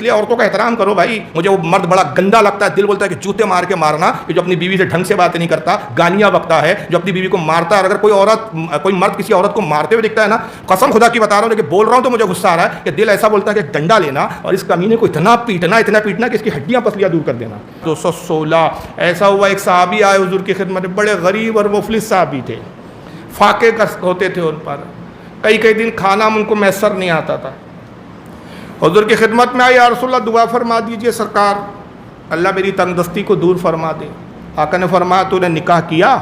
لیے عورتوں کا احترام کرو بھائی. مجھے وہ مرد بڑا گندا لگتا ہے, دل بولتا ہے کہ جوتے مار کے مارنا, کہ جو اپنی بیوی سے ڈھنگ سے بات نہیں کرتا, گالیاں بکتا ہے, جو اپنی بیوی کو مارتا ہے. اور اگر کوئی مرد کسی عورت کو مارتے ہوئے دکھتا ہے نا, قسم خدا کی بتا رہا ہوں, لیکن بول رہا ہوں تو مجھے غصہ آ رہا ہے کہ دل ایسا بولتا ہے کہ ڈنڈا لینا اور اس کمینے کو اتنا پیٹنا کہ اس کی ہڈیاں پسلیاں دور کر دینا. 216 ایسا ہوا, ایک صحابی آئے حضور کی خدمت میں, بڑے غریب اور مفلس صحابی تھے, فاقے ہوتے تھے ان پر, کئی دن کھانا ان کو میسر نہیں آتا تھا. حضور کی خدمت میں آئے, یا رسول اللہ دعا فرما دیجئے سرکار, اللہ میری تنگ دستی کو دور فرما دے. آقا نے فرمایا تو نے نکاح کیا؟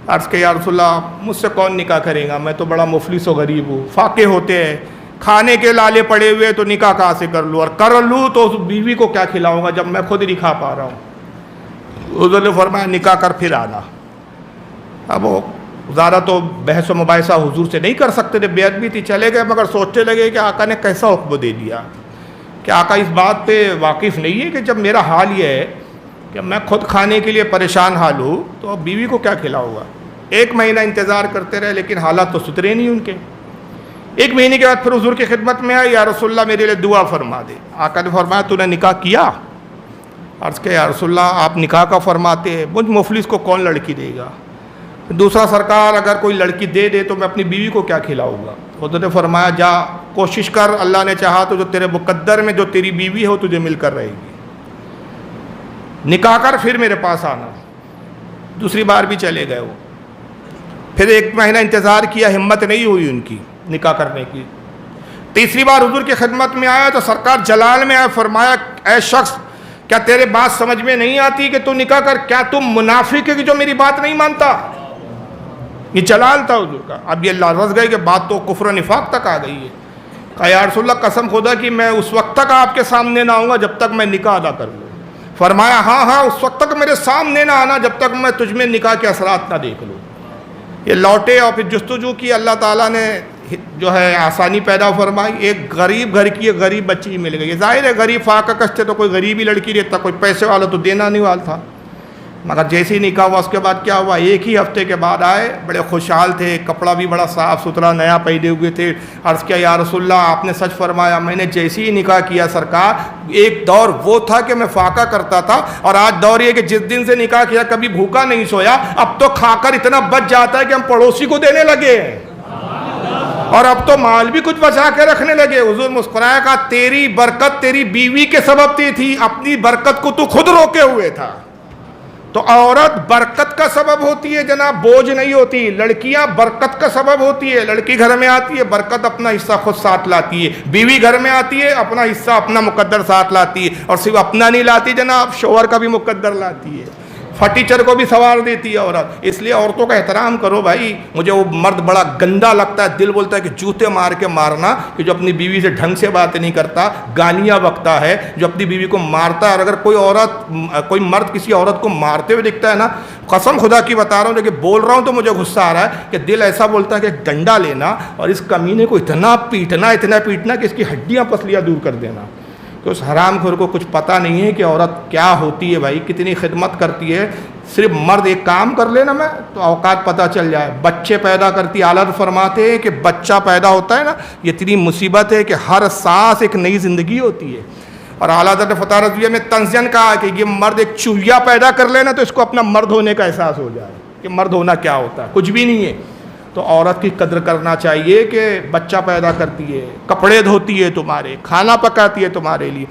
عرض کہ یا رسول اللہ مجھ سے کون نکاح کرے گا, میں تو بڑا مفلس و غریب ہوں, فاقے ہوتے ہیں, کھانے کے لالے پڑے ہوئے, تو نکاح کہاں سے کر لوں, اور کر لوں تو اس بیوی کو کیا کھلاؤں گا جب میں خود نہیں کھا پا رہا ہوں. حضور نے فرمایا نکاح کر پھر آنا. اب وہ زیادہ تو بحث و مباحثہ حضور سے نہیں کر سکتے تھے, بے ادبی تھی, چلے گئے, مگر سوچنے لگے کہ آقا نے کیسا حکم دے دیا, کہ آقا اس بات پہ واقف نہیں ہے کہ جب میرا حال یہ ہے کہ میں خود کھانے کے لیے پریشان حال ہوں تو اب بیوی کو کیا کھلاؤں گا. 1 مہینہ انتظار کرتے رہے, لیکن حالات تو سدھرے نہیں ان کے. 1 مہینے کے بعد پھر حضور کی خدمت میں آئے, یا رسول اللہ میرے لیے دعا فرما دے. آقا نے فرمایا تو نے نکاح کیا؟ عرض کہ یا رسول اللہ آپ نکاح کا فرماتے ہیں, مجھ مفلس کو کون لڑکی دے گا. دوسرا سرکار اگر کوئی لڑکی دے دے تو میں اپنی بیوی کو کیا کھلاؤں گا. حضور نے فرمایا جا کوشش کر, اللہ نے چاہا تو جو تیرے مقدر میں جو تیری بیوی ہے وہ تجھے مل کر رہے گی, نکاح کر پھر میرے پاس آنا. دوسری بار بھی چلے گئے وہ, پھر 1 مہینہ انتظار کیا, ہمت نہیں ہوئی ان کی نکاح کرنے کی. تیسری بار حضور کی خدمت میں آیا تو سرکار جلال میں آئے, فرمایا اے شخص کیا تیرے بات سمجھ میں نہیں آتی کہ تو نکاح کر, کیا تم منافق ہے کہ جو میری بات نہیں مانتا. یہ جلال تھا حضور کا. اب یہ لرز گئے کہ بات تو کفر و نفاق تک آ گئی ہے. کہا یا رسول اللہ قسم خدا کی میں اس وقت تک آپ کے سامنے نہ آؤں گا جب تک میں نکاح ادا کر لوں. فرمایا ہاں اس وقت تک میرے سامنے نہ آنا جب تک میں تجھ میں نکاح کے اثرات نہ دیکھ لوں. یہ لوٹے اور پھر جستجو کی, اللہ تعالیٰ نے جو ہے آسانی پیدا فرمائی. ایک غریب گھر کی ایک غریب بچی مل گئی. ظاہر ہے غریب فاقہ کش تھے تو کوئی غریب ہی لڑکی رہتا, کوئی پیسے والا تو دینا نہیں والا تھا. مگر جیسے ہی نکاح ہوا اس کے بعد کیا ہوا, 1 ہی ہفتے کے بعد آئے, بڑے خوشحال تھے, کپڑا بھی بڑا صاف ستھرا نیا پہنے ہوئے تھے. عرض کیا یا رسول اللہ آپ نے سچ فرمایا, میں نے جیسے ہی نکاح کیا سرکار, ایک دور وہ تھا کہ میں فاقہ کرتا تھا, اور آج دور یہ کہ جس دن سے نکاح کیا کبھی بھوکا نہیں سویا, اب تو کھا کر اتنا بچ جاتا ہے کہ ہم پڑوسی کو دینے لگے ہیں, اور اب تو مال بھی کچھ بچا کے رکھنے لگے. حضور مسکرایا, کہا تیری برکت تیری بیوی کے سبب تھی, اپنی برکت کو تو خود روکے ہوئے تھا. تو عورت برکت کا سبب ہوتی ہے جناب, بوجھ نہیں ہوتی. لڑکیاں برکت کا سبب ہوتی ہے. لڑکی گھر میں آتی ہے, برکت اپنا حصہ خود ساتھ لاتی ہے. بیوی گھر میں آتی ہے, اپنا حصہ اپنا مقدر ساتھ لاتی ہے, اور صرف اپنا نہیں لاتی جناب, شوہر کا بھی مقدر لاتی ہے, فرنیچر کو بھی سنوار دیتی ہے عورت. اس لیے عورتوں کا احترام کرو بھائی. مجھے وہ مرد بڑا گندا لگتا ہے, دل بولتا ہے کہ جوتے مار کے مارنا, کہ جو اپنی بیوی سے ڈھنگ سے بات نہیں کرتا, گالیاں بکتا ہے, جو اپنی بیوی کو مارتا ہے. اور اگر کوئی مرد کسی عورت کو مارتے ہوئے دکھتا ہے نا, قسم خدا کی بتا رہا ہوں, لیکن بول رہا ہوں تو مجھے غصہ آ رہا ہے کہ دل ایسا بولتا ہے کہ ڈنڈا لینا اور اس کمینے کو اتنا پیٹنا کہ اس کی ہڈیاں پسلیاں دور کر دینا. کہ اس حرام خور کو کچھ پتہ نہیں ہے کہ عورت کیا ہوتی ہے بھائی, کتنی خدمت کرتی ہے. صرف مرد ایک کام کر لینا میں تو اوقات پتہ چل جائے. بچے پیدا کرتی, اعلیٰ فرماتے ہیں کہ بچہ پیدا ہوتا ہے نا, یہ اتنی مصیبت ہے کہ ہر سانس ایک نئی زندگی ہوتی ہے. اور اعلیٰ حضرت فتح رضویہ میں تنزین کہا کہ یہ مرد ایک چوہیا پیدا کر لینا تو اس کو اپنا مرد ہونے کا احساس ہو جائے کہ مرد ہونا کیا ہوتا ہے, کچھ بھی نہیں ہے. تو عورت کی قدر کرنا چاہیے کہ بچہ پیدا کرتی ہے, کپڑے دھوتی ہے تمہارے, کھانا پکاتی ہے تمہارے لیے.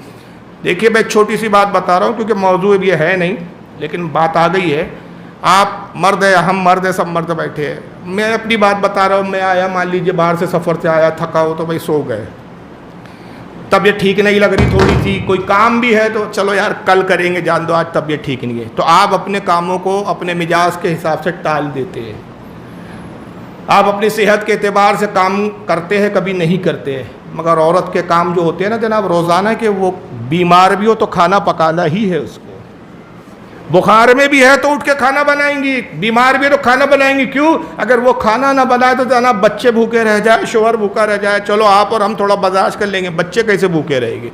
دیکھیے میں ایک چھوٹی سی بات بتا رہا ہوں کیونکہ موضوع اب یہ ہے نہیں, لیکن بات آ گئی ہے. آپ مرد ہیں, ہم مرد ہیں, سب مرد بیٹھے ہیں. میں اپنی بات بتا رہا ہوں. میں آیا, مان لیجیے باہر سے سفر سے آیا, تھکا ہو تو بھائی سو گئے, طبیعت ٹھیک نہیں لگ رہی تھوڑی سی, کوئی کام بھی ہے تو چلو یار کل کریں گے, جان دو آج طبیعت ٹھیک نہیں ہے. تو آپ اپنے کاموں کو اپنے مزاج کے حساب سے ٹال دیتے ہیں. آپ اپنی صحت کے اعتبار سے کام کرتے ہیں, کبھی نہیں کرتے ہیں. مگر عورت کے کام جو ہوتے ہیں نا جناب روزانہ کے, وہ بیمار بھی ہو تو کھانا پکانا ہی ہے اس کو. بخار میں بھی ہے تو اٹھ کے کھانا بنائیں گی, بیمار بھی ہے تو کھانا بنائیں گی. کیوں؟ اگر وہ کھانا نہ بنائے تو جناب بچے بھوکے رہ جائے, شوہر بھوکا رہ جائے, چلو آپ اور ہم تھوڑا برداشت کر لیں گے, بچے کیسے بھوکے رہیں گے.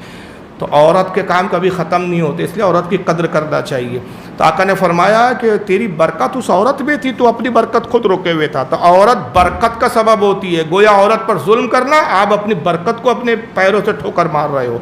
تو عورت کے کام کبھی ختم نہیں ہوتے, اس لیے عورت کی قدر کرنا چاہیے. تو آقا نے فرمایا کہ تیری برکت اس عورت میں تھی, تو اپنی برکت خود روکے ہوئے تھا. تو عورت برکت کا سبب ہوتی ہے. گویا عورت پر ظلم کرنا, آپ اپنی برکت کو اپنے پیروں سے ٹھوکر مار رہے ہو.